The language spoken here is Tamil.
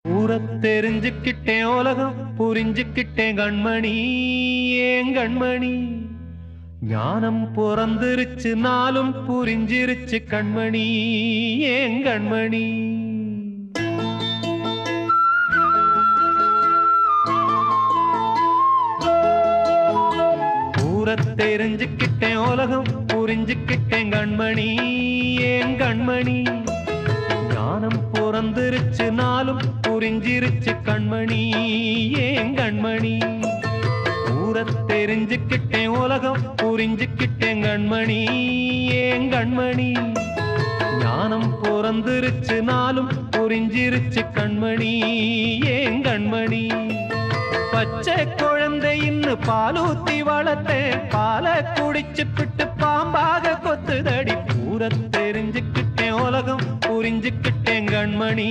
ஊரத் தெரிஞ்சுக்கிட்டேன் உலகம் புரிஞ்சுக்கிட்டேன் கண்மணி ஏன் கண்மணி ஞானம் பிறந்திருச்சு நாளும் புரிஞ்சிருச்சு கண்மணி ஏன் கண்மணி ஊரத் தெரிஞ்சுக்கிட்டேன் உலகம் புரிஞ்சுக்கிட்டேன் கண்மணி ஏன் கண்மணி ஞானம் பிறந்திருச்சு நாளும் புரிஞ்சிருச்சு கண்மணி ஏன் கண்மணி ஊரத் தெரிஞ்சுக்கிட்டேன் உலகம் புரிஞ்சுக்கிட்டேன் கண்மணி ஏன் கண்மணி ஞானம் பிறந்திருச்சு நாளும் புரிஞ்சிருச்சு கண்மணி ஏன் கண்மணி பச்சை குழந்தை இன்னும் பாலூத்தி வளர்த்தேன் பாலை குடிச்சுப்பிட்டு பாம்பாக கொத்துதடி ஊரத் தெரிஞ்சுக்கிட்டேன் உலகம் புரிஞ்சுக்கிட்டேன் கண்மணி